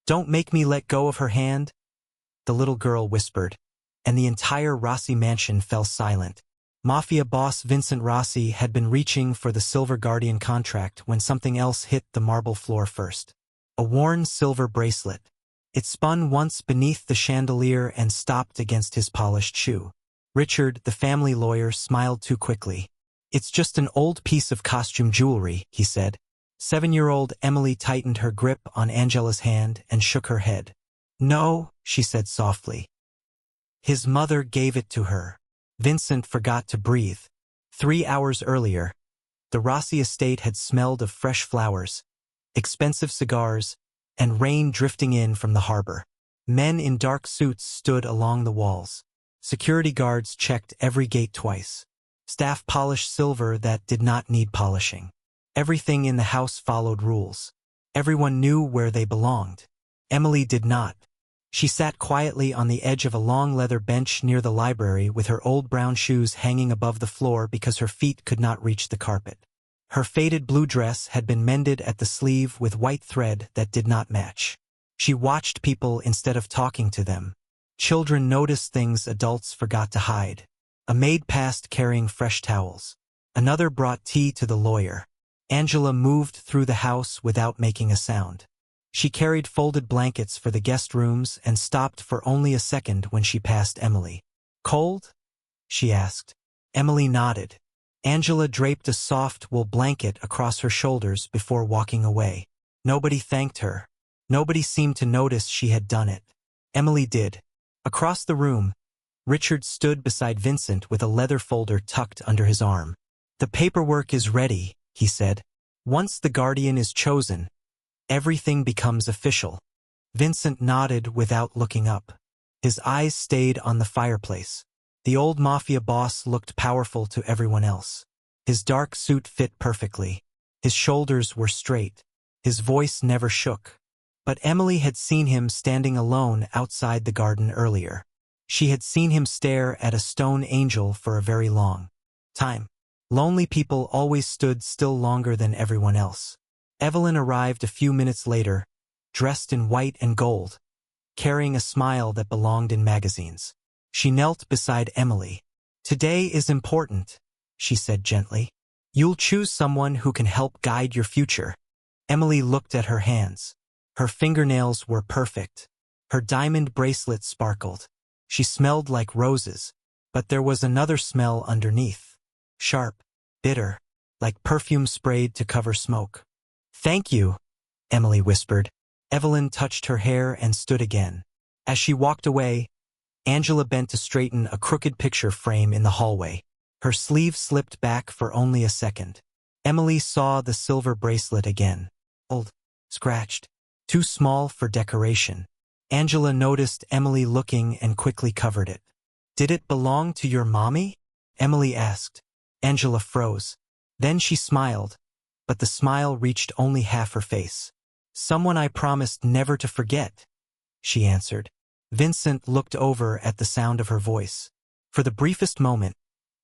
Don't make me let go of her hand, the little girl whispered, and the entire Rossi mansion fell silent. Mafia boss Vincent Rossi had been reaching for the Silver Guardian contract when something else hit the marble floor first. A worn silver bracelet. It spun once beneath the chandelier and stopped against his polished shoe. Richard, the family lawyer, smiled too quickly. "It's just an old piece of costume jewelry," he said. 7-year-old Emily tightened her grip on Angela's hand and shook her head. "No," she said softly. "His mother gave it to her." Vincent forgot to breathe. 3 hours earlier, the Rossi estate had smelled of fresh flowers, expensive cigars, and rain drifting in from the harbor. Men in dark suits stood along the walls. Security guards checked every gate twice. Staff polished silver that did not need polishing. Everything in the house followed rules. Everyone knew where they belonged. Emily did not. She sat quietly on the edge of a long leather bench near the library with her old brown shoes hanging above the floor because her feet could not reach the carpet. Her faded blue dress had been mended at the sleeve with white thread that did not match. She watched people instead of talking to them. Children noticed things adults forgot to hide. A maid passed carrying fresh towels. Another brought tea to the lawyer. Angela moved through the house without making a sound. She carried folded blankets for the guest rooms and stopped for only a second when she passed Emily. "Cold?" she asked. Emily nodded. Angela draped a soft wool blanket across her shoulders before walking away. Nobody thanked her. Nobody seemed to notice she had done it. Emily did. Across the room, Richard stood beside Vincent with a leather folder tucked under his arm. "The paperwork is ready," he said. "Once the guardian is chosen, everything becomes official." Vincent nodded without looking up. His eyes stayed on the fireplace. The old Mafia boss looked powerful to everyone else. His dark suit fit perfectly. His shoulders were straight. His voice never shook. But Emily had seen him standing alone outside the garden earlier. She had seen him stare at a stone angel for a very long time. Lonely people always stood still longer than everyone else. Evelyn arrived a few minutes later, dressed in white and gold, carrying a smile that belonged in magazines. She knelt beside Emily. "Today is important," she said gently. "You'll choose someone who can help guide your future." Emily looked at her hands. Her fingernails were perfect. Her diamond bracelet sparkled. She smelled like roses, but there was another smell underneath. Sharp, bitter, like perfume sprayed to cover smoke. "Thank you," Emily whispered. Evelyn touched her hair and stood again. As she walked away, Angela bent to straighten a crooked picture frame in the hallway. Her sleeve slipped back for only a second. Emily saw the silver bracelet again. Old, scratched, too small for decoration. Angela noticed Emily looking and quickly covered it. "Did it belong to your mommy?" Emily asked. Angela froze. Then she smiled, but the smile reached only half her face. "Someone I promised never to forget," she answered. Vincent looked over at the sound of her voice. For the briefest moment,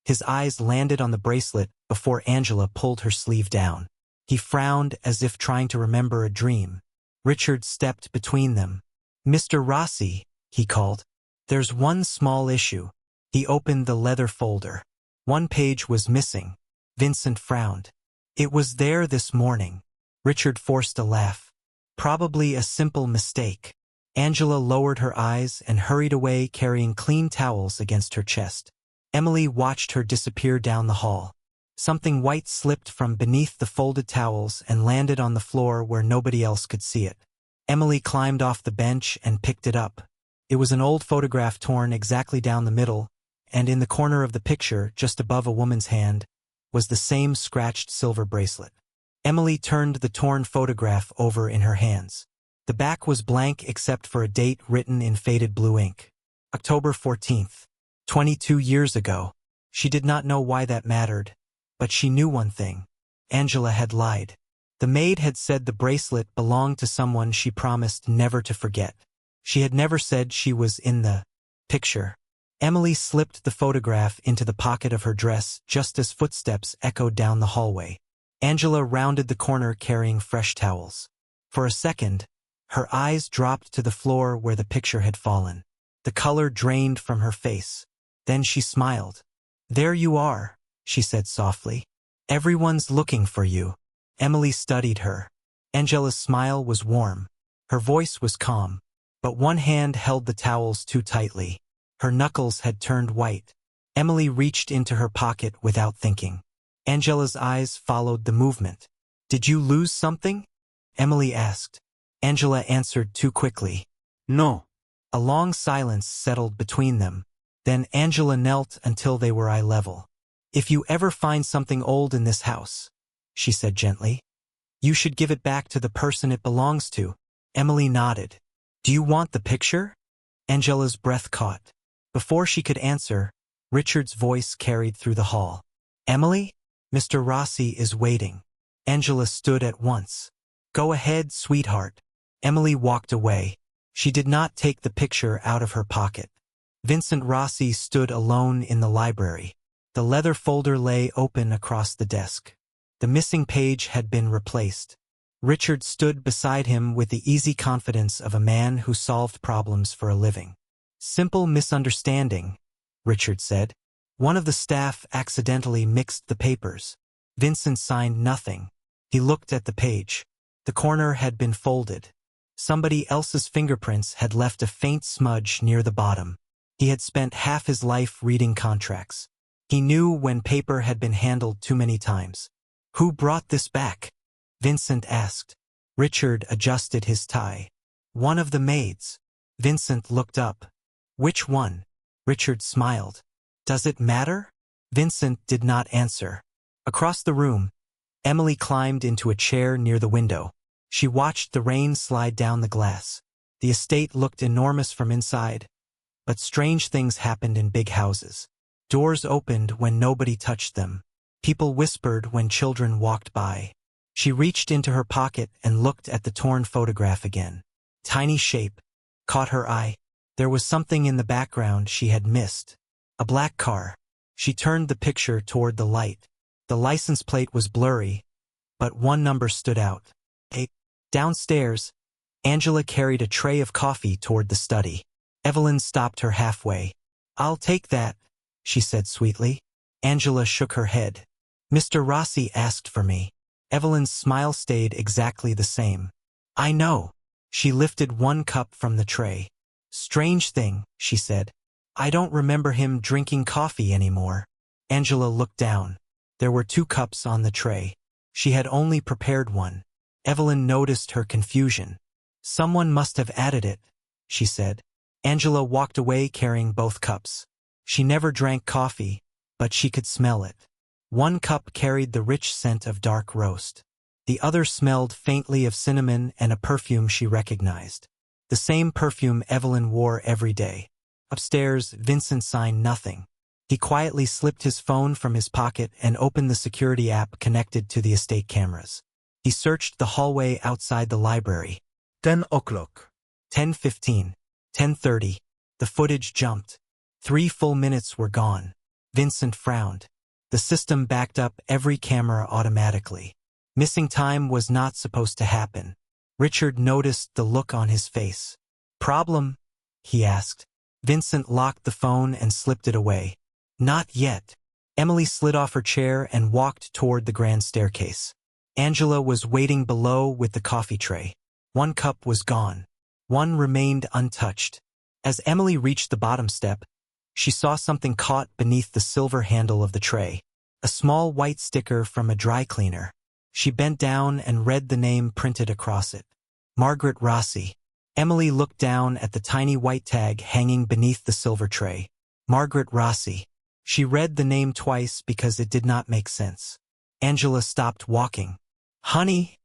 his eyes landed on the bracelet before Angela pulled her sleeve down. He frowned as if trying to remember a dream. Richard stepped between them. "Mr. Rossi," he called. "There's one small issue." He opened the leather folder. One page was missing. Vincent frowned. "It was there this morning." Richard forced a laugh. "Probably a simple mistake." Angela lowered her eyes and hurried away carrying clean towels against her chest. Emily watched her disappear down the hall. Something white slipped from beneath the folded towels and landed on the floor where nobody else could see it. Emily climbed off the bench and picked it up. It was an old photograph torn exactly down the middle, and in the corner of the picture, just above a woman's hand, was the same scratched silver bracelet. Emily turned the torn photograph over in her hands. The back was blank except for a date written in faded blue ink. October 14th. 22 years ago. She did not know why that mattered, but she knew one thing. Angela had lied. The maid had said the bracelet belonged to someone she promised never to forget. She had never said she was in the picture. Emily slipped the photograph into the pocket of her dress just as footsteps echoed down the hallway. Angela rounded the corner carrying fresh towels. For a second, Her eyes dropped to the floor where the picture had fallen. The color drained from her face. Then she smiled. "There you are," she said softly. "Everyone's looking for you." Emily studied her. Angela's smile was warm. Her voice was calm, but one hand held the towels too tightly. Her knuckles had turned white. Emily reached into her pocket without thinking. Angela's eyes followed the movement. "Did you lose something?" Emily asked. Angela answered too quickly. No. A long silence settled between them. Then Angela knelt until they were eye level. "If you ever find something old in this house," she said gently, "you should give it back to the person it belongs to." Emily nodded. "Do you want the picture?" Angela's breath caught. Before she could answer, Richard's voice carried through the hall. "Emily? Mr. Rossi is waiting." Angela stood at once. "Go ahead, sweetheart." Emily walked away. She did not take the picture out of her pocket. Vincent Rossi stood alone in the library. The leather folder lay open across the desk. The missing page had been replaced. Richard stood beside him with the easy confidence of a man who solved problems for a living. "Simple misunderstanding," Richard said. "One of the staff accidentally mixed the papers." Vincent signed nothing. He looked at the page. The corner had been folded. Somebody else's fingerprints had left a faint smudge near the bottom. He had spent half his life reading contracts. He knew when paper had been handled too many times. "Who brought this back?" Vincent asked. Richard adjusted his tie. "One of the maids." Vincent looked up. "Which one?" Richard smiled. "Does it matter?" Vincent did not answer. Across the room, Emily climbed into a chair near the window. She watched the rain slide down the glass. The estate looked enormous from inside, but strange things happened in big houses. Doors opened when nobody touched them. People whispered when children walked by. She reached into her pocket and looked at the torn photograph again. Tiny shape caught her eye. There was something in the background she had missed. A black car. She turned the picture toward the light. The license plate was blurry, but one number stood out. Downstairs, Angela carried a tray of coffee toward the study. Evelyn stopped her halfway. "I'll take that," she said sweetly. Angela shook her head. "Mr. Rossi asked for me." Evelyn's smile stayed exactly the same. "I know." She lifted one cup from the tray. "Strange thing," she said. "I don't remember him drinking coffee anymore." Angela looked down. There were 2 cups on the tray. She had only prepared one. Evelyn noticed her confusion. "Someone must have added it," she said. Angela walked away carrying both cups. She never drank coffee, but she could smell it. One cup carried the rich scent of dark roast. The other smelled faintly of cinnamon and a perfume she recognized. The same perfume Evelyn wore every day. Upstairs, Vincent signed nothing. He quietly slipped his phone from his pocket and opened the security app connected to the estate cameras. He searched the hallway outside the library. 10 o'clock. 10:15. 10:30. The footage jumped. 3 full minutes were gone. Vincent frowned. The system backed up every camera automatically. Missing time was not supposed to happen. Richard noticed the look on his face. "Problem?" he asked. Vincent locked the phone and slipped it away. "Not yet." Emily slid off her chair and walked toward the grand staircase. Angela was waiting below with the coffee tray. One cup was gone. One remained untouched. As Emily reached the bottom step, she saw something caught beneath the silver handle of the tray. A small white sticker from a dry cleaner. She bent down and read the name printed across it. Margaret Rossi. Emily looked down at the tiny white tag hanging beneath the silver tray. Margaret Rossi. She read the name twice because it did not make sense. Angela stopped walking. "Honey?"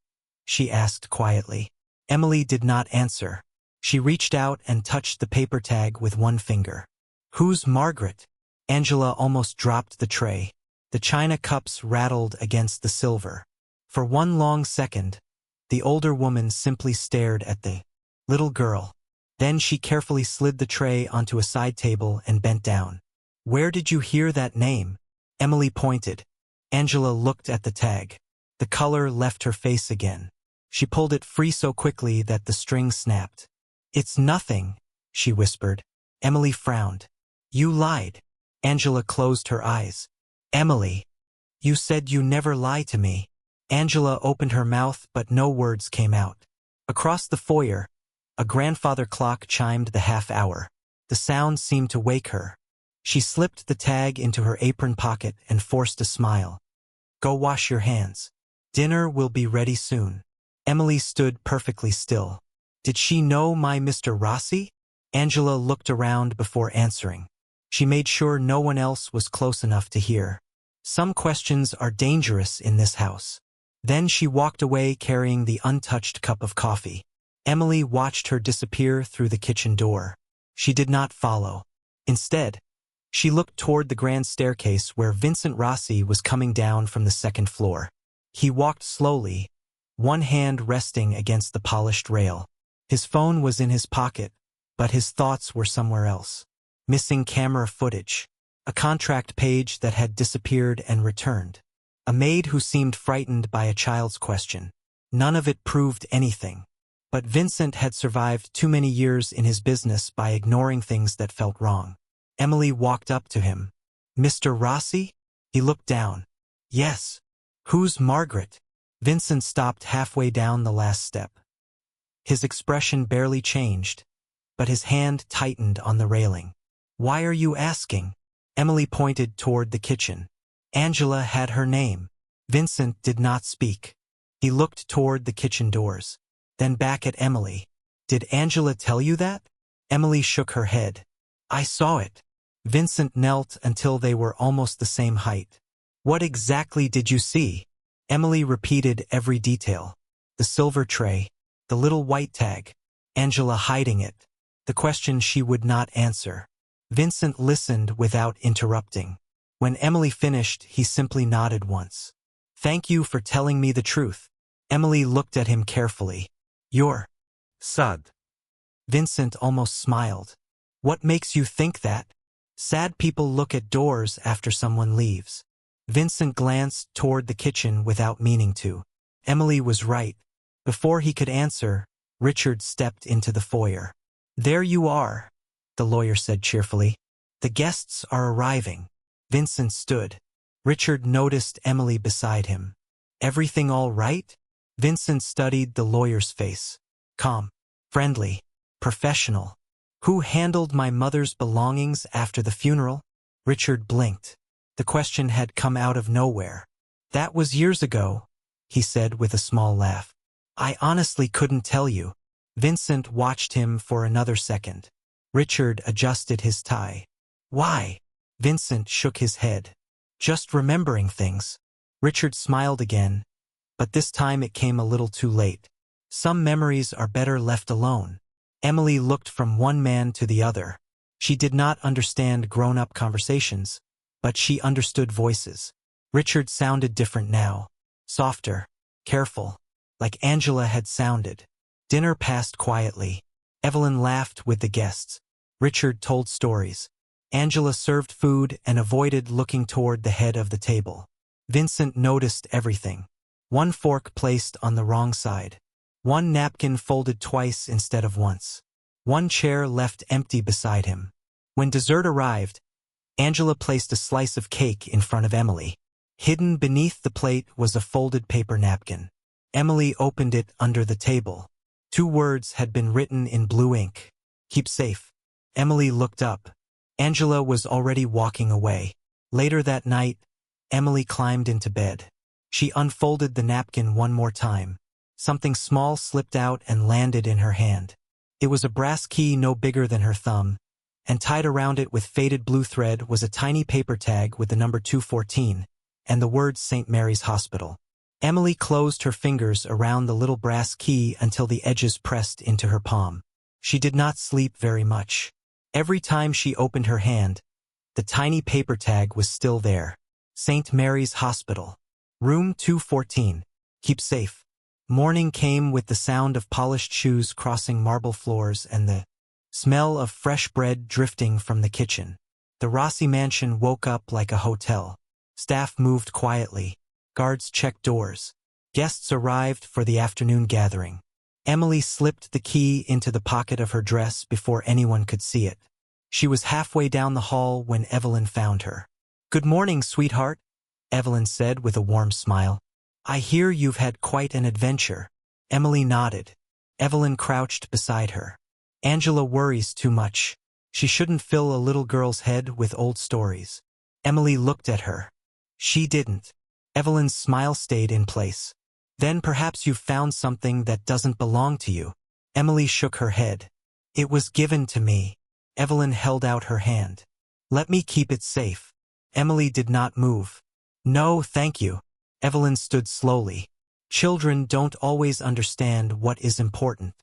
she asked quietly. Emily did not answer. She reached out and touched the paper tag with one finger. "Who's Margaret?" Angela almost dropped the tray. The china cups rattled against the silver. For one long second, the older woman simply stared at the little girl. Then she carefully slid the tray onto a side table and bent down. "Where did you hear that name?" Emily pointed. Angela looked at the tag. The color left her face again. She pulled it free so quickly that the string snapped. "It's nothing," she whispered. Emily frowned. "You lied." Angela closed her eyes. "Emily, you said you never lie to me." Angela opened her mouth but no words came out. Across the foyer, a grandfather clock chimed the half-hour. The sound seemed to wake her. She slipped the tag into her apron pocket and forced a smile. "Go wash your hands. Dinner will be ready soon." Emily stood perfectly still. Did she know my Mr. Rossi? Angela looked around before answering. She made sure no one else was close enough to hear. Some questions are dangerous in this house. Then she walked away carrying the untouched cup of coffee. Emily watched her disappear through the kitchen door. She did not follow. Instead, she looked toward the grand staircase where Vincent Rossi was coming down from the second floor. He walked slowly, one hand resting against the polished rail. His phone was in his pocket, but his thoughts were somewhere else. Missing camera footage. A contract page that had disappeared and returned. A maid who seemed frightened by a child's question. None of it proved anything. But Vincent had survived too many years in his business by ignoring things that felt wrong. Emily walked up to him. "Mr. Rossi?" He looked down. "Yes." "Who's Margaret?" Vincent stopped halfway down the last step. His expression barely changed, but his hand tightened on the railing. "Why are you asking?" Emily pointed toward the kitchen. Angela had her name. Vincent did not speak. He looked toward the kitchen doors, then back at Emily. "Did Angela tell you that?" Emily shook her head. "I saw it." Vincent knelt until they were almost the same height. "What exactly did you see?" Emily repeated every detail. The silver tray, the little white tag, Angela hiding it, the question she would not answer. Vincent listened without interrupting. When Emily finished, he simply nodded once. "Thank you for telling me the truth." Emily looked at him carefully. "You're sad." Vincent almost smiled. "What makes you think that?" "Sad people look at doors after someone leaves." Vincent glanced toward the kitchen without meaning to. Emily was right. Before he could answer, Richard stepped into the foyer. "There you are," the lawyer said cheerfully. "The guests are arriving." Vincent stood. Richard noticed Emily beside him. "Everything all right?" Vincent studied the lawyer's face. Calm, friendly, professional. "Who handled my mother's belongings after the funeral?" Richard blinked. The question had come out of nowhere. "That was years ago," he said with a small laugh. "I honestly couldn't tell you." Vincent watched him for another second. Richard adjusted his tie. "Why?" Vincent shook his head. "Just remembering things." Richard smiled again, but this time it came a little too late. Some memories are better left alone. Emily looked from one man to the other. She did not understand grown-up conversations, but she understood voices. Richard sounded different now. Softer, careful, like Angela had sounded. Dinner passed quietly. Evelyn laughed with the guests. Richard told stories. Angela served food and avoided looking toward the head of the table. Vincent noticed everything. One fork placed on the wrong side. One napkin folded twice instead of once. One chair left empty beside him. When dessert arrived, Angela placed a slice of cake in front of Emily. Hidden beneath the plate was a folded paper napkin. Emily opened it under the table. 2 words had been written in blue ink. "Keep safe." Emily looked up. Angela was already walking away. Later that night, Emily climbed into bed. She unfolded the napkin one more time. Something small slipped out and landed in her hand. It was a brass key no bigger than her thumb, and tied around it with faded blue thread was a tiny paper tag with the number 214 and the words St. Mary's Hospital. Emily closed her fingers around the little brass key until the edges pressed into her palm. She did not sleep very much. Every time she opened her hand, the tiny paper tag was still there. St. Mary's Hospital. Room 214. Keep safe. Morning came with the sound of polished shoes crossing marble floors and the smell of fresh bread drifting from the kitchen. The Rossi mansion woke up like a hotel. Staff moved quietly. Guards checked doors. Guests arrived for the afternoon gathering. Emily slipped the key into the pocket of her dress before anyone could see it. She was halfway down the hall when Evelyn found her. "Good morning, sweetheart," Evelyn said with a warm smile. "I hear you've had quite an adventure." Emily nodded. Evelyn crouched beside her. "Angela worries too much. She shouldn't fill a little girl's head with old stories." Emily looked at her. She didn't. Evelyn's smile stayed in place. "Then perhaps you've found something that doesn't belong to you." Emily shook her head. "It was given to me." Evelyn held out her hand. "Let me keep it safe." Emily did not move. "No, thank you." Evelyn stood slowly. Children don't always understand what is important.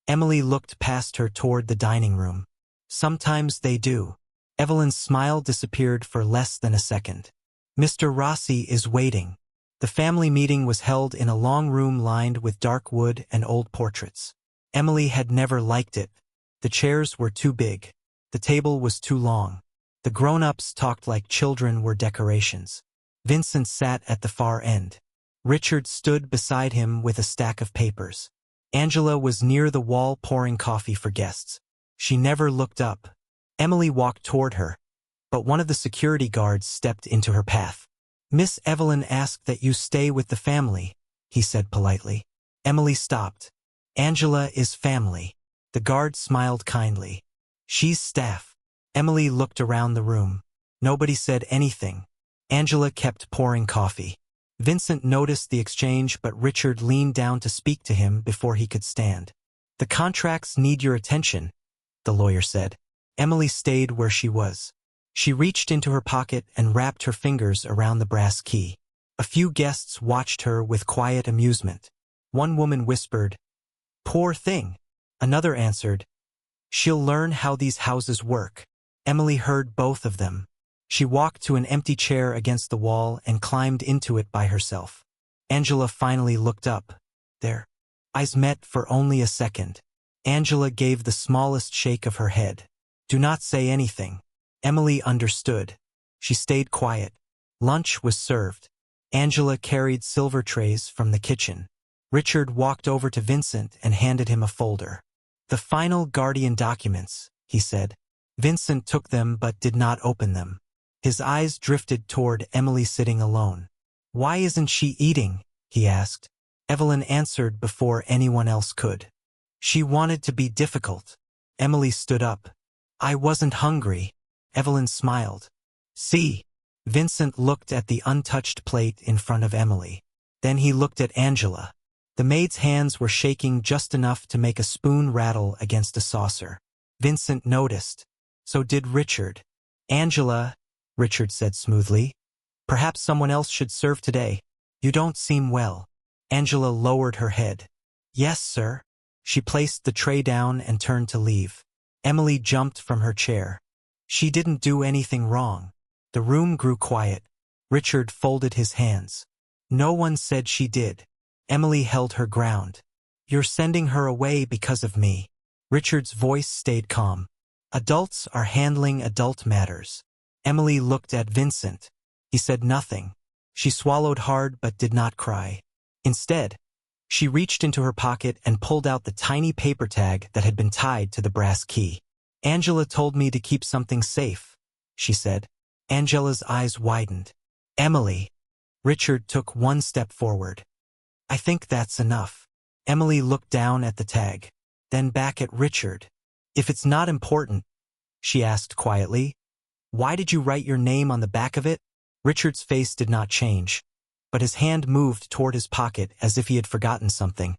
Emily looked past her toward the dining room. "Sometimes they do." Evelyn's smile disappeared for less than a second. "Mr. Rossi is waiting." The family meeting was held in a long room lined with dark wood and old portraits. Emily had never liked it. The chairs were too big. The table was too long. The grown-ups talked like children were decorations. Vincent sat at the far end. Richard stood beside him with a stack of papers. Angela was near the wall pouring coffee for guests. She never looked up. Emily walked toward her, but one of the security guards stepped into her path. "Miss Evelyn asked that you stay with the family," he said politely. Emily stopped. "Angela is family." The guard smiled kindly. "She's staff." Emily looked around the room. Nobody said anything. Angela kept pouring coffee. Vincent noticed the exchange, but Richard leaned down to speak to him before he could stand. "The contracts need your attention," the lawyer said. Emily stayed where she was. She reached into her pocket and wrapped her fingers around the brass key. A few guests watched her with quiet amusement. One woman whispered, "Poor thing." Another answered, "She'll learn how these houses work." Emily heard both of them. She walked to an empty chair against the wall and climbed into it by herself. Angela finally looked up. Their eyes met for only a second. Angela gave the smallest shake of her head. "Do not say anything." Emily understood. She stayed quiet. Lunch was served. Angela carried silver trays from the kitchen. Richard walked over to Vincent and handed him a folder. "The final guardian documents," he said. Vincent took them but did not open them. His eyes drifted toward Emily sitting alone. "Why isn't she eating?" he asked. Evelyn answered before anyone else could. "She wanted to be difficult." Emily stood up. "I wasn't hungry." Evelyn smiled. "See?" Vincent looked at the untouched plate in front of Emily. Then he looked at Angela. The maid's hands were shaking just enough to make a spoon rattle against a saucer. Vincent noticed. So did Richard. "Angela," Richard said smoothly, "perhaps someone else should serve today. You don't seem well." Angela lowered her head. "Yes, sir." She placed the tray down and turned to leave. Emily jumped from her chair. She didn't do anything wrong. The room grew quiet. Richard folded his hands. "No one said she did." Emily held her ground. "You're sending her away because of me." Richard's voice stayed calm. "Adults are handling adult matters." Emily looked at Vincent. He said nothing. She swallowed hard but did not cry. Instead, she reached into her pocket and pulled out the tiny paper tag that had been tied to the brass key. "Angela told me to keep something safe," she said. Angela's eyes widened. "Emily." Richard took one step forward. "I think that's enough." Emily looked down at the tag, then back at Richard. "If it's not important," she asked quietly, "why did you write your name on the back of it?" Richard's face did not change, but his hand moved toward his pocket as if he had forgotten something.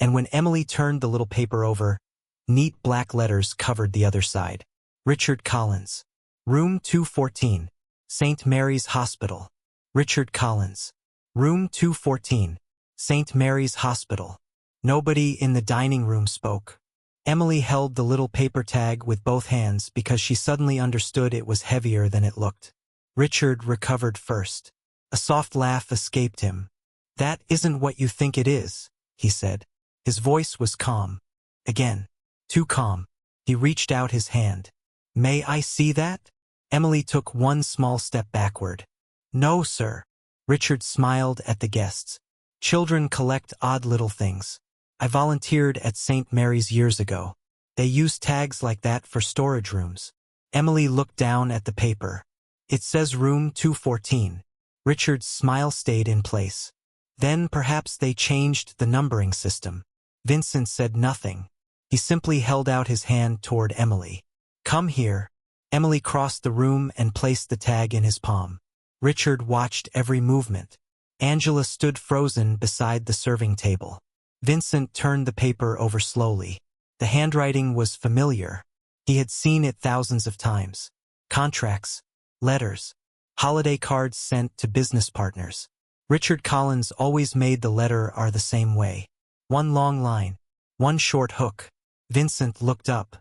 And when Emily turned the little paper over, neat black letters covered the other side. "Richard Collins. Room 214. St. Mary's Hospital." Richard Collins. Room 214. St. Mary's Hospital. Nobody in the dining room spoke. Emily held the little paper tag with both hands because she suddenly understood it was heavier than it looked. Richard recovered first. A soft laugh escaped him. "That isn't what you think it is," he said. His voice was calm. Again, too calm. He reached out his hand. "May I see that?" Emily took one small step backward. "No, sir." Richard smiled at the guests. Children collect odd little things. I volunteered at St. Mary's years ago. They use tags like that for storage rooms. Emily looked down at the paper. It says room 214. Richard's smile stayed in place. Then perhaps they changed the numbering system. Vincent said nothing. He simply held out his hand toward Emily. Come here. Emily crossed the room and placed the tag in his palm. Richard watched every movement. Angela stood frozen beside the serving table. Vincent turned the paper over slowly. The handwriting was familiar. He had seen it thousands of times. Contracts, letters, holiday cards sent to business partners. Richard Collins always made the letter R the same way. One long line, one short hook. Vincent looked up.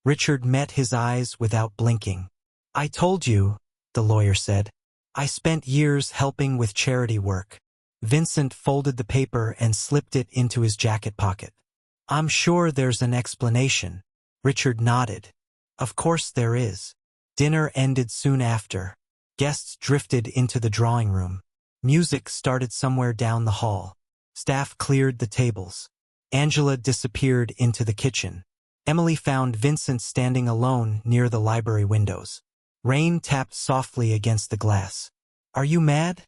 Richard met his eyes without blinking. I told you, the lawyer said. I spent years helping with charity work. Vincent folded the paper and slipped it into his jacket pocket. I'm sure there's an explanation. Richard nodded. Of course there is. Dinner ended soon after. Guests drifted into the drawing room. Music started somewhere down the hall. Staff cleared the tables. Angela disappeared into the kitchen. Emily found Vincent standing alone near the library windows. Rain tapped softly against the glass. Are you mad?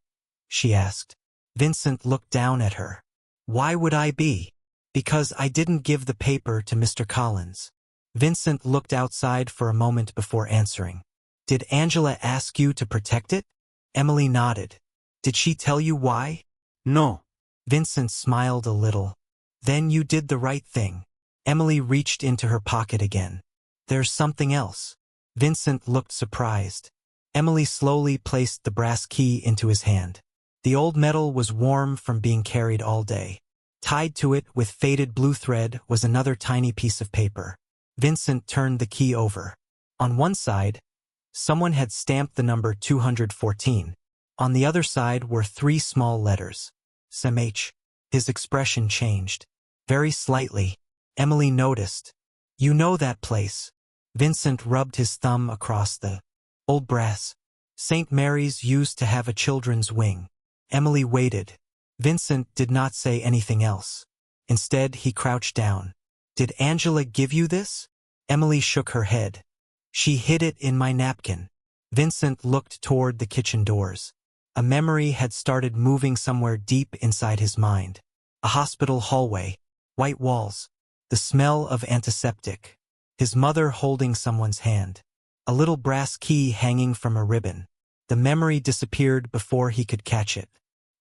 She asked. Vincent looked down at her. Why would I be? Because I didn't give the paper to Mr. Collins. Vincent looked outside for a moment before answering. Did Angela ask you to protect it? Emily nodded. Did she tell you why? No. Vincent smiled a little. Then you did the right thing. Emily reached into her pocket again. There's something else. Vincent looked surprised. Emily slowly placed the brass key into his hand. The old metal was warm from being carried all day. Tied to it with faded blue thread was another tiny piece of paper. Vincent turned the key over. On one side, someone had stamped the number 214. On the other side were 3 small letters. SMH. His expression changed. Very slightly. Emily noticed. You know that place. Vincent rubbed his thumb across the old brass. St. Mary's used to have a children's wing. Emily waited. Vincent did not say anything else. Instead, he crouched down. Did Angela give you this? Emily shook her head. She hid it in my napkin. Vincent looked toward the kitchen doors. A memory had started moving somewhere deep inside his mind. A hospital hallway, white walls, the smell of antiseptic, his mother holding someone's hand, a little brass key hanging from a ribbon. The memory disappeared before he could catch it.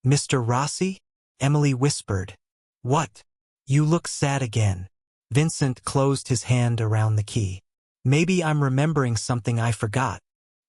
Mr. Rossi? Emily whispered. What? You look sad again. Vincent closed his hand around the key. Maybe I'm remembering something I forgot.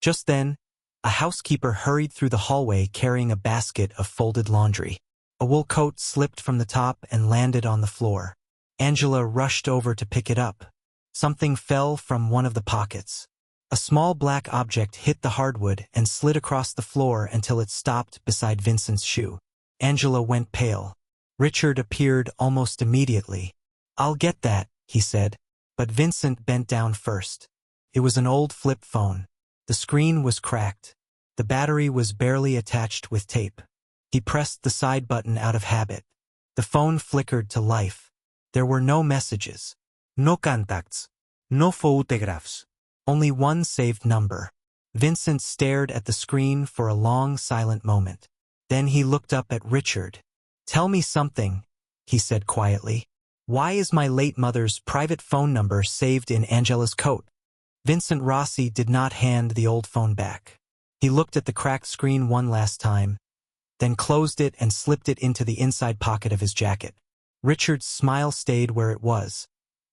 Just then, a housekeeper hurried through the hallway carrying a basket of folded laundry. A wool coat slipped from the top and landed on the floor. Angela rushed over to pick it up. Something fell from one of the pockets. A small black object hit the hardwood and slid across the floor until it stopped beside Vincent's shoe. Angela went pale. Richard appeared almost immediately. I'll get that, he said, but Vincent bent down first. It was an old flip phone. The screen was cracked. The battery was barely attached with tape. He pressed the side button out of habit. The phone flickered to life. There were no messages. No contacts. No photographs. Only one saved number. Vincent stared at the screen for a long, silent moment. Then he looked up at Richard. Tell me something, he said quietly. Why is my late mother's private phone number saved in Angela's coat? Vincent Rossi did not hand the old phone back. He looked at the cracked screen one last time, then closed it and slipped it into the inside pocket of his jacket. Richard's smile stayed where it was,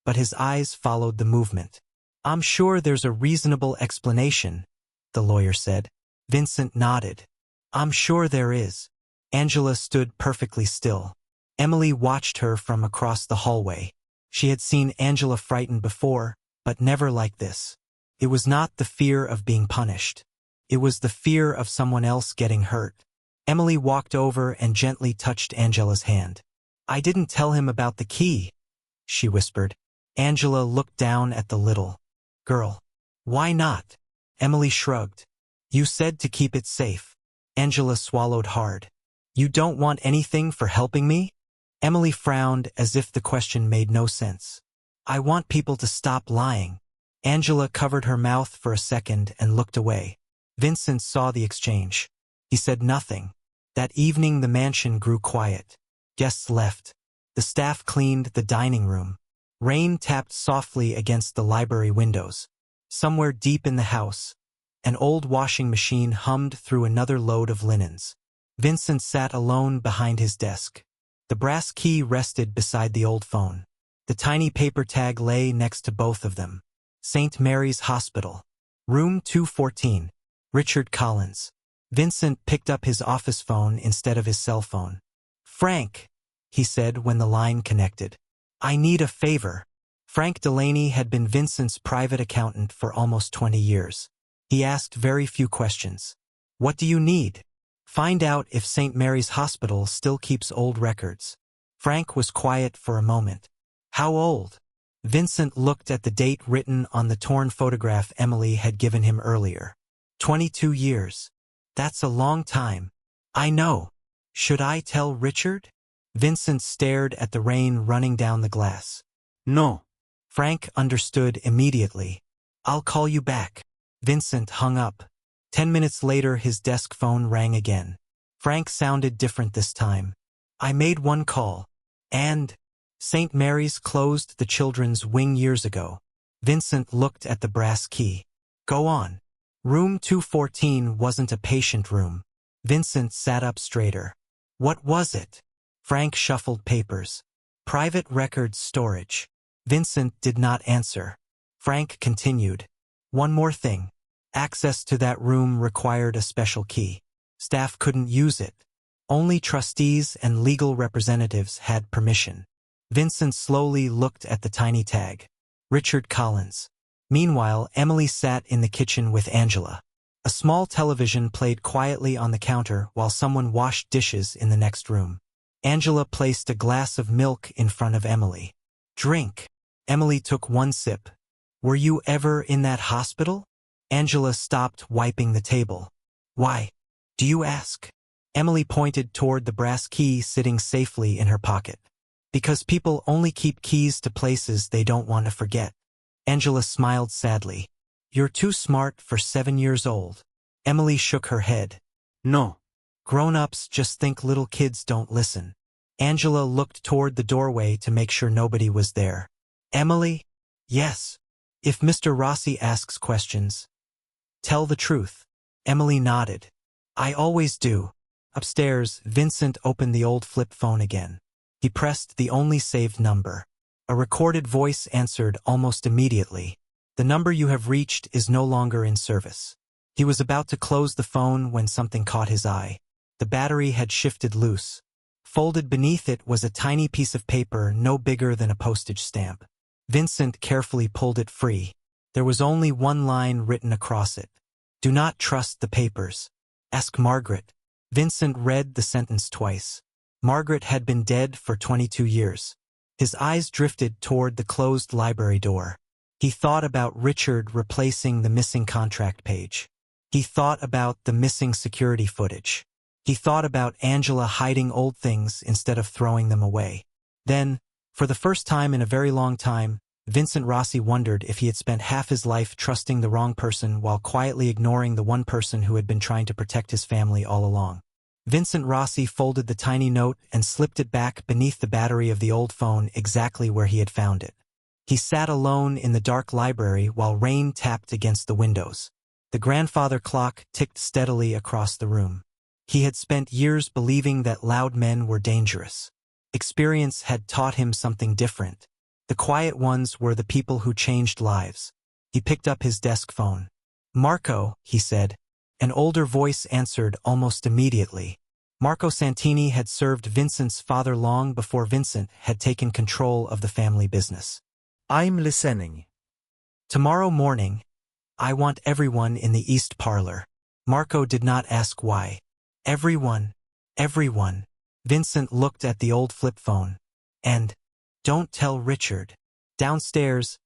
but his eyes followed the movement. I'm sure there's a reasonable explanation, the lawyer said. Vincent nodded. I'm sure there is. Angela stood perfectly still. Emily watched her from across the hallway. She had seen Angela frightened before, but never like this. It was not the fear of being punished. It was the fear of someone else getting hurt. Emily walked over and gently touched Angela's hand. I didn't tell him about the key, she whispered. Angela looked down at the little girl. Why not? Emily shrugged. You said to keep it safe. Angela swallowed hard. You don't want anything for helping me? Emily frowned as if the question made no sense. I want people to stop lying. Angela covered her mouth for a second and looked away. Vincent saw the exchange. He said nothing. That evening the mansion grew quiet. Guests left. The staff cleaned the dining room. Rain tapped softly against the library windows. Somewhere deep in the house, an old washing machine hummed through another load of linens. Vincent sat alone behind his desk. The brass key rested beside the old phone. The tiny paper tag lay next to both of them. St. Mary's Hospital. Room 214. Richard Collins. Vincent picked up his office phone instead of his cell phone. Frank, he said when the line connected. I need a favor. Frank Delaney had been Vincent's private accountant for almost 20 years. He asked very few questions. What do you need? Find out if St. Mary's Hospital still keeps old records. Frank was quiet for a moment. How old? Vincent looked at the date written on the torn photograph Emily had given him earlier. 22 years. That's a long time. I know. Should I tell Richard? Vincent stared at the rain running down the glass. No. Frank understood immediately. I'll call you back. Vincent hung up. 10 minutes later his desk phone rang again. Frank sounded different this time. I made one call. And St. Mary's closed the children's wing years ago. Vincent looked at the brass key. Go on. Room 214 wasn't a patient room. Vincent sat up straighter. What was it? Frank shuffled papers. Private records storage. Vincent did not answer. Frank continued. One more thing. Access to that room required a special key. Staff couldn't use it. Only trustees and legal representatives had permission. Vincent slowly looked at the tiny tag. Richard Collins. Meanwhile, Emily sat in the kitchen with Angela. A small television played quietly on the counter while someone washed dishes in the next room. Angela placed a glass of milk in front of Emily. Drink. Emily took one sip. Were you ever in that hospital? Angela stopped wiping the table. Why? Do you ask? Emily pointed toward the brass key sitting safely in her pocket. Because people only keep keys to places they don't want to forget. Angela smiled sadly. You're too smart for 7 years old. Emily shook her head. No. Grown-ups just think little kids don't listen. Angela looked toward the doorway to make sure nobody was there. Emily? Yes. If Mr. Rossi asks questions, tell the truth. Emily nodded. I always do. Upstairs, Vincent opened the old flip phone again. He pressed the only saved number. A recorded voice answered almost immediately. The number you have reached is no longer in service. He was about to close the phone when something caught his eye. The battery had shifted loose. Folded beneath it was a tiny piece of paper no bigger than a postage stamp. Vincent carefully pulled it free. There was only one line written across it. Do not trust the papers. Ask Margaret. Vincent read the sentence twice. Margaret had been dead for 22 years. His eyes drifted toward the closed library door. He thought about Richard replacing the missing contract page. He thought about the missing security footage. He thought about Angela hiding old things instead of throwing them away. Then, for the first time in a very long time, Vincent Rossi wondered if he had spent half his life trusting the wrong person while quietly ignoring the one person who had been trying to protect his family all along. Vincent Rossi folded the tiny note and slipped it back beneath the battery of the old phone exactly where he had found it. He sat alone in the dark library while rain tapped against the windows. The grandfather clock ticked steadily across the room. He had spent years believing that loud men were dangerous. Experience had taught him something different. The quiet ones were the people who changed lives. He picked up his desk phone. Marco, he said. An older voice answered almost immediately. Marco Santini had served Vincent's father long before Vincent had taken control of the family business. I'm listening. Tomorrow morning, I want everyone in the East Parlor. Marco did not ask why. Everyone. Vincent looked at the old flip phone. And, don't tell Richard. Downstairs,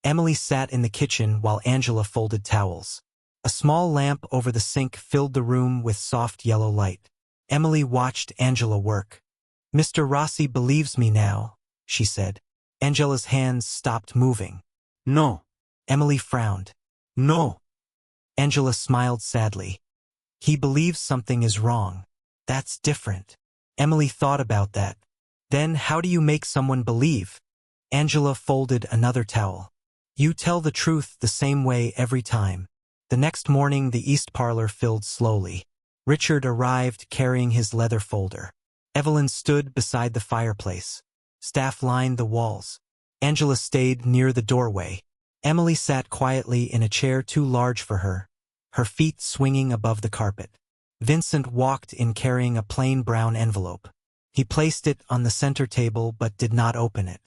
Emily sat in the kitchen while Angela folded towels. A small lamp over the sink filled the room with soft yellow light. Emily watched Angela work. Mr. Rossi believes me now, she said. Angela's hands stopped moving. No. Emily frowned. No. Angela smiled sadly. He believes something is wrong. That's different. Emily thought about that. Then how do you make someone believe? Angela folded another towel. You tell the truth the same way every time. The next morning the East parlor filled slowly. Richard arrived carrying his leather folder. Evelyn stood beside the fireplace. Staff lined the walls. Angela stayed near the doorway. Emily sat quietly in a chair too large for her, her feet swinging above the carpet. Vincent walked in carrying a plain brown envelope. He placed it on the center table but did not open it.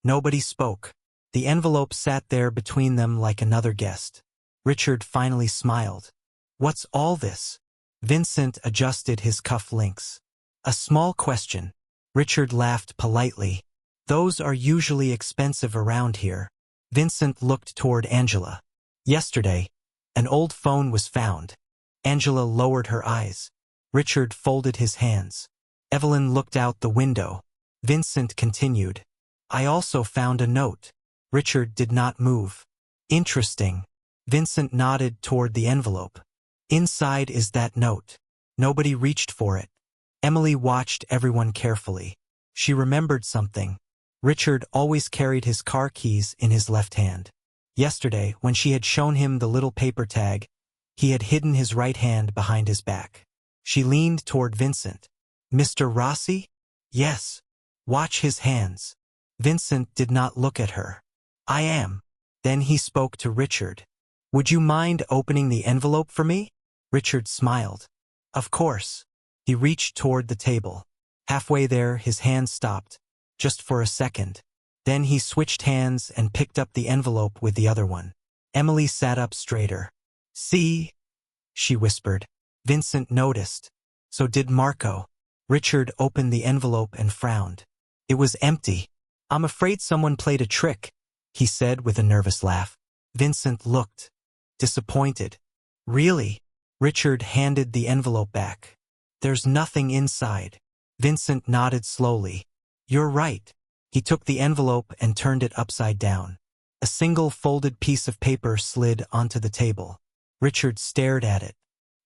Nobody spoke. The envelope sat there between them like another guest. Richard finally smiled. What's all this? Vincent adjusted his cuff links. A small question. Richard laughed politely. Those are usually expensive around here. Vincent looked toward Angela. Yesterday, an old phone was found. Angela lowered her eyes. Richard folded his hands. Evelyn looked out the window. Vincent continued. I also found a note. Richard did not move. Interesting. Vincent nodded toward the envelope. Inside is that note. Nobody reached for it. Emily watched everyone carefully. She remembered something. Richard always carried his car keys in his left hand. Yesterday, when she had shown him the little paper tag, he had hidden his right hand behind his back. She leaned toward Vincent. Mr. Rossi? Yes. Watch his hands. Vincent did not look at her. I am. Then he spoke to Richard. Would you mind opening the envelope for me? Richard smiled. Of course. He reached toward the table. Halfway there, his hand stopped, just for a second. Then he switched hands and picked up the envelope with the other one. Emily sat up straighter. See? She whispered. Vincent noticed. So did Marco. Richard opened the envelope and frowned. It was empty. I'm afraid someone played a trick, he said with a nervous laugh. Vincent looked disappointed. Really? Richard handed the envelope back. There's nothing inside. Vincent nodded slowly. You're right. He took the envelope and turned it upside down. A single folded piece of paper slid onto the table. Richard stared at it.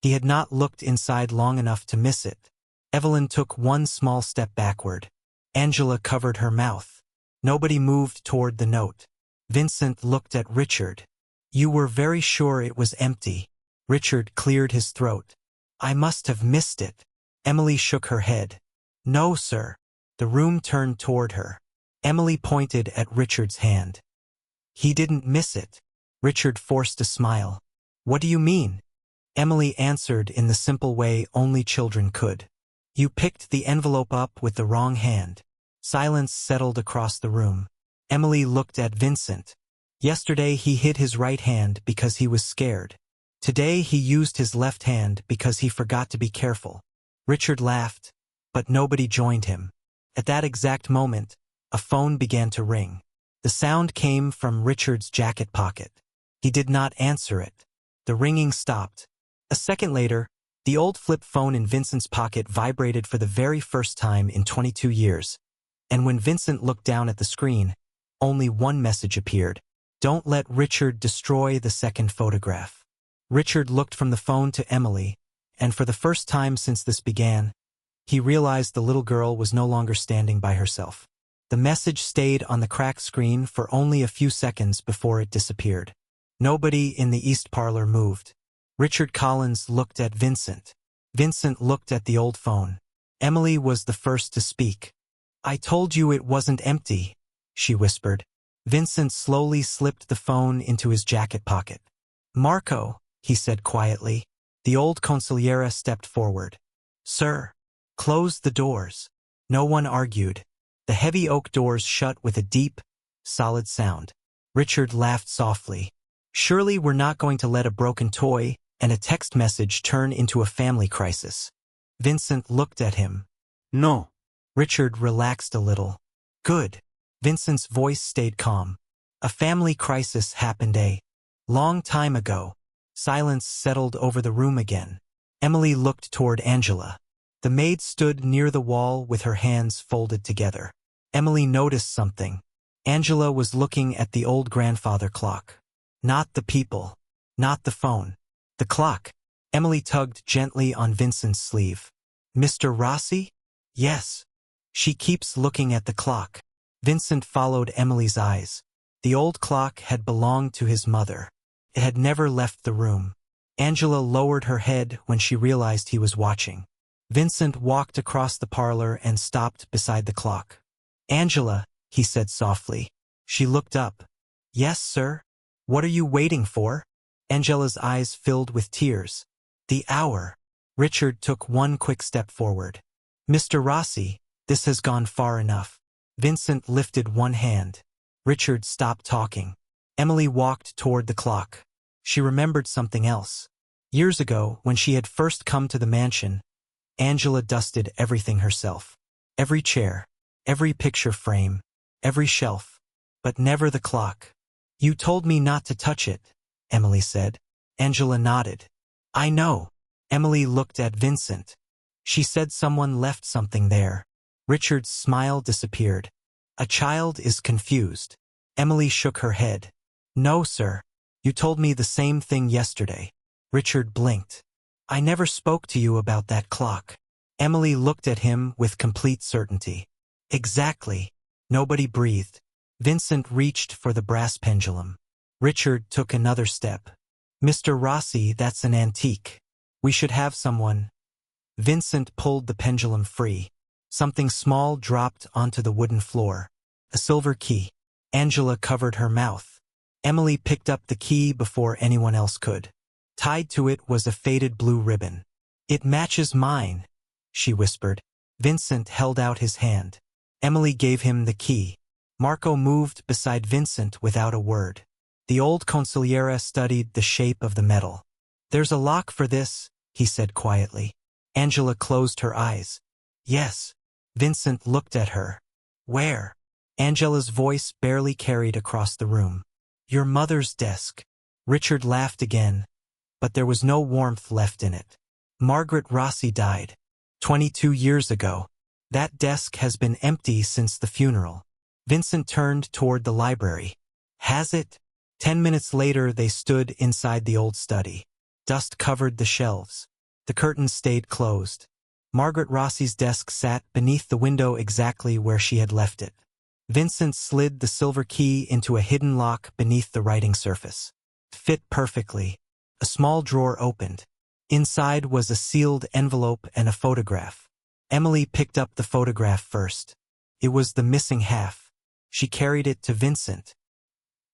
He had not looked inside long enough to miss it. Evelyn took one small step backward. Angela covered her mouth. Nobody moved toward the note. Vincent looked at Richard. You were very sure it was empty. Richard cleared his throat. I must have missed it. Emily shook her head. No, sir. The room turned toward her. Emily pointed at Richard's hand. He didn't miss it. Richard forced a smile. What do you mean? Emily answered in the simple way only children could. You picked the envelope up with the wrong hand. Silence settled across the room. Emily looked at Vincent. Yesterday he hid his right hand because he was scared. Today he used his left hand because he forgot to be careful. Richard laughed, but nobody joined him. At that exact moment, a phone began to ring. The sound came from Richard's jacket pocket. He did not answer it. The ringing stopped. A second later, the old flip phone in Vincent's pocket vibrated for the very first time in 22 years. And when Vincent looked down at the screen, only one message appeared. Don't let Richard destroy the second photograph. Richard looked from the phone to Emily, and for the first time since this began, he realized the little girl was no longer standing by herself. The message stayed on the cracked screen for only a few seconds before it disappeared. Nobody in the East parlor moved. Richard Collins looked at Vincent. Vincent looked at the old phone. Emily was the first to speak. I told you it wasn't empty, she whispered. Vincent slowly slipped the phone into his jacket pocket. Marco, he said quietly. The old consigliera stepped forward. Sir, close the doors. No one argued. The heavy oak doors shut with a deep, solid sound. Richard laughed softly. Surely we're not going to let a broken toy and a text message turn into a family crisis. Vincent looked at him. No. Richard relaxed a little. Good. Vincent's voice stayed calm. A family crisis happened a long time ago. Silence settled over the room again. Emily looked toward Angela. The maid stood near the wall with her hands folded together. Emily noticed something. Angela was looking at the old grandfather clock. Not the people. Not the phone. The clock. Emily tugged gently on Vincent's sleeve. Mr. Rossi? Yes. She keeps looking at the clock. Vincent followed Emily's eyes. The old clock had belonged to his mother. It had never left the room. Angela lowered her head when she realized he was watching. Vincent walked across the parlor and stopped beside the clock. Angela, he said softly. She looked up. Yes, sir? What are you waiting for? Angela's eyes filled with tears. The hour. Richard took one quick step forward. Mr. Rossi, this has gone far enough. Vincent lifted one hand. Richard stopped talking. Emily walked toward the clock. She remembered something else. Years ago, when she had first come to the mansion, Angela dusted everything herself. Every chair, every picture frame, every shelf, but never the clock. You told me not to touch it, Emily said. Angela nodded. I know. Emily looked at Vincent. She said someone left something there. Richard's smile disappeared. A child is confused. Emily shook her head. No, sir. You told me the same thing yesterday. Richard blinked. I never spoke to you about that clock. Emily looked at him with complete certainty. Exactly. Nobody breathed. Vincent reached for the brass pendulum. Richard took another step. Mr. Rossi, that's an antique. We should have someone. Vincent pulled the pendulum free. Something small dropped onto the wooden floor. A silver key. Angela covered her mouth. Emily picked up the key before anyone else could. Tied to it was a faded blue ribbon. It matches mine, she whispered. Vincent held out his hand. Emily gave him the key. Marco moved beside Vincent without a word. The old consigliere studied the shape of the metal. There's a lock for this, he said quietly. Angela closed her eyes. Yes. Vincent looked at her. Where? Angela's voice barely carried across the room. Your mother's desk. Richard laughed again, but there was no warmth left in it. Margaret Rossi died 22 years ago. That desk has been empty since the funeral. Vincent turned toward the library. Has it? 10 minutes later they stood inside the old study. Dust covered the shelves. The curtains stayed closed. Margaret Rossi's desk sat beneath the window exactly where she had left it. Vincent slid the silver key into a hidden lock beneath the writing surface. Fit perfectly. A small drawer opened. Inside was a sealed envelope and a photograph. Emily picked up the photograph first. It was the missing half. She carried it to Vincent.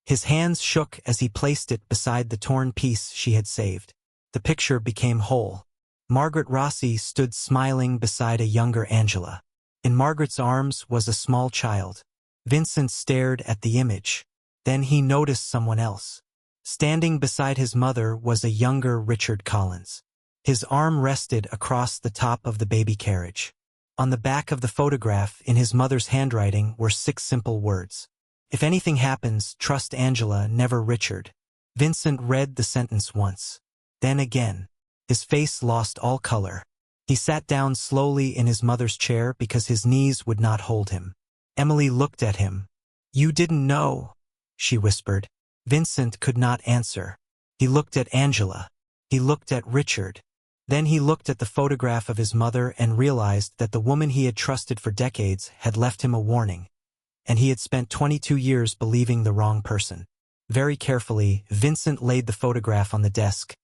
His hands shook as he placed it beside the torn piece she had saved. The picture became whole. Margaret Rossi stood smiling beside a younger Angela. In Margaret's arms was a small child. Vincent stared at the image. Then he noticed someone else. Standing beside his mother was a younger Richard Collins. His arm rested across the top of the baby carriage. On the back of the photograph, in his mother's handwriting, were 6 simple words. If anything happens, trust Angela, never Richard. Vincent read the sentence once. Then again. His face lost all color. He sat down slowly in his mother's chair because his knees would not hold him. Emily looked at him. You didn't know, she whispered. Vincent could not answer. He looked at Angela. He looked at Richard. Then he looked at the photograph of his mother and realized that the woman he had trusted for decades had left him a warning, and he had spent 22 years believing the wrong person. Very carefully, Vincent laid the photograph on the desk,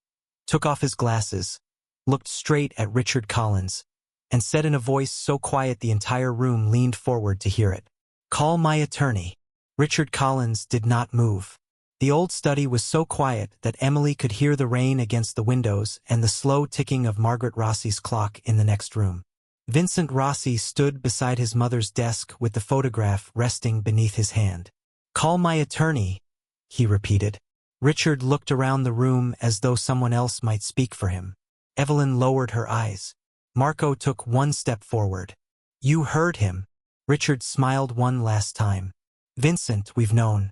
took off his glasses, looked straight at Richard Collins, and said in a voice so quiet the entire room leaned forward to hear it. Call my attorney. Richard Collins did not move. The old study was so quiet that Emily could hear the rain against the windows and the slow ticking of Margaret Rossi's clock in the next room. Vincent Rossi stood beside his mother's desk with the photograph resting beneath his hand. Call my attorney, he repeated. Richard looked around the room as though someone else might speak for him. Evelyn lowered her eyes. Marco took one step forward. You heard him. Richard smiled one last time. Vincent, we've known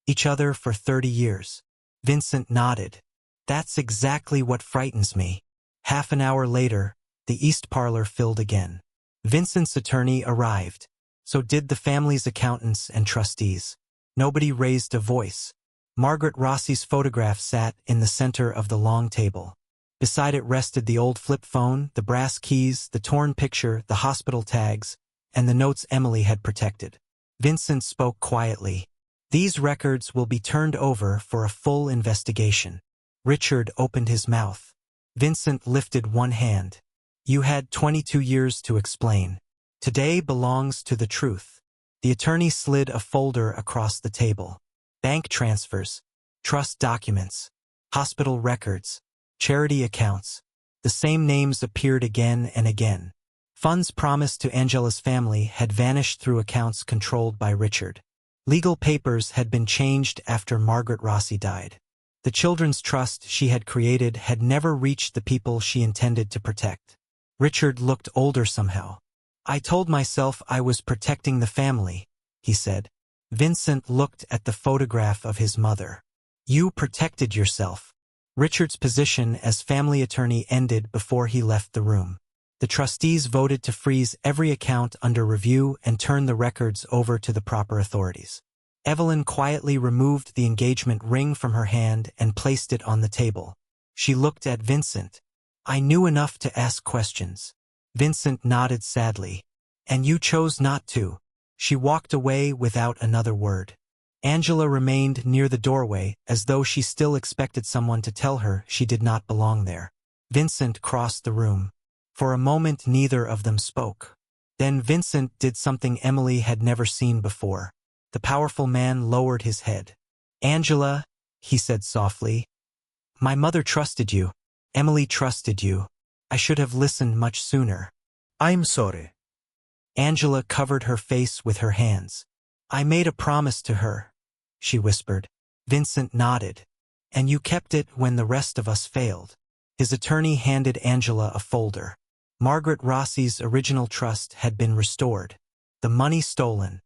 each other for 30 years. Vincent nodded. That's exactly what frightens me. Half an hour later, the east parlor filled again. Vincent's attorney arrived. So did the family's accountants and trustees. Nobody raised a voice. Margaret Rossi's photograph sat in the center of the long table. Beside it rested the old flip phone, the brass keys, the torn picture, the hospital tags, and the notes Emily had protected. Vincent spoke quietly. These records will be turned over for a full investigation. Richard opened his mouth. Vincent lifted one hand. You had 22 years to explain. Today belongs to the truth. The attorney slid a folder across the table. Bank transfers, trust documents, hospital records, charity accounts. The same names appeared again and again. Funds promised to Angela's family had vanished through accounts controlled by Richard. Legal papers had been changed after Margaret Rossi died. The children's trust she had created had never reached the people she intended to protect. Richard looked older somehow. I told myself I was protecting the family, he said. Vincent looked at the photograph of his mother. You protected yourself. Richard's position as family attorney ended before he left the room. The trustees voted to freeze every account under review and turn the records over to the proper authorities. Evelyn quietly removed the engagement ring from her hand and placed it on the table. She looked at Vincent. I knew enough to ask questions. Vincent nodded sadly. And you chose not to. She walked away without another word. Angela remained near the doorway as though she still expected someone to tell her she did not belong there. Vincent crossed the room. For a moment neither of them spoke. Then Vincent did something Emily had never seen before. The powerful man lowered his head. Angela, he said softly. My mother trusted you. Emily trusted you. I should have listened much sooner. I'm sorry. Angela covered her face with her hands. I made a promise to her, she whispered. Vincent nodded. And you kept it when the rest of us failed. His attorney handed Angela a folder. Margaret Rossi's original trust had been restored. The money stolen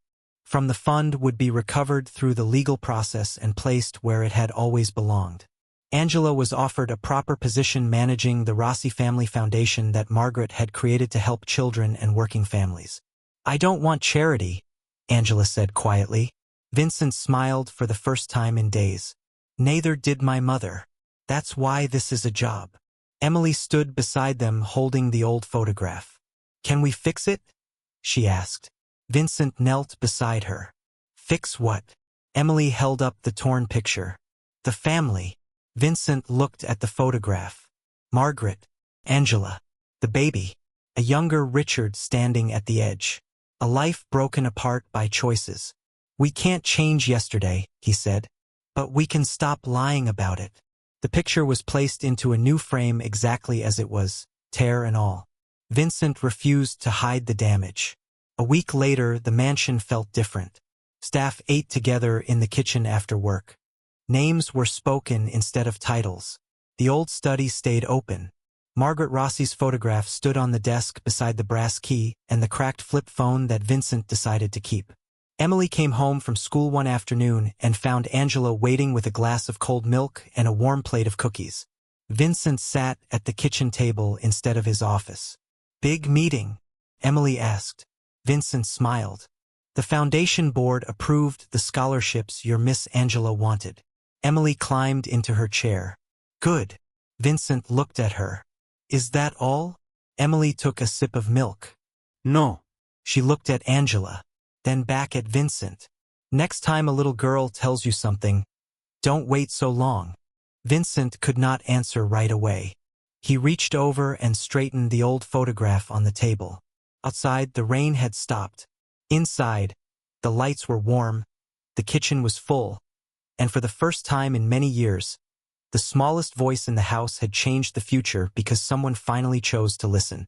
from the fund would be recovered through the legal process and placed where it had always belonged. Angela was offered a proper position managing the Rossi Family Foundation that Margaret had created to help children and working families. I don't want charity, Angela said quietly. Vincent smiled for the first time in days. Neither did my mother. That's why this is a job. Emily stood beside them holding the old photograph. Can we fix it? She asked. Vincent knelt beside her. Fix what? Emily held up the torn picture. The family. Vincent looked at the photograph. Margaret, Angela, the baby, a younger Richard standing at the edge. A life broken apart by choices. We can't change yesterday, he said, but we can stop lying about it. The picture was placed into a new frame exactly as it was, tear and all. Vincent refused to hide the damage. A week later, the mansion felt different. Staff ate together in the kitchen after work. Names were spoken instead of titles. The old study stayed open. Margaret Rossi's photograph stood on the desk beside the brass key and the cracked flip phone that Vincent decided to keep. Emily came home from school one afternoon and found Angela waiting with a glass of cold milk and a warm plate of cookies. Vincent sat at the kitchen table instead of his office. Big meeting? Emily asked. Vincent smiled. The foundation board approved the scholarships your Miss Angela wanted. Emily climbed into her chair. Good. Vincent looked at her. Is that all? Emily took a sip of milk. No. She looked at Angela, then back at Vincent. Next time a little girl tells you something, don't wait so long. Vincent could not answer right away. He reached over and straightened the old photograph on the table. Outside, the rain had stopped. Inside, the lights were warm, the kitchen was full, and for the first time in many years, the smallest voice in the house had changed the future because someone finally chose to listen.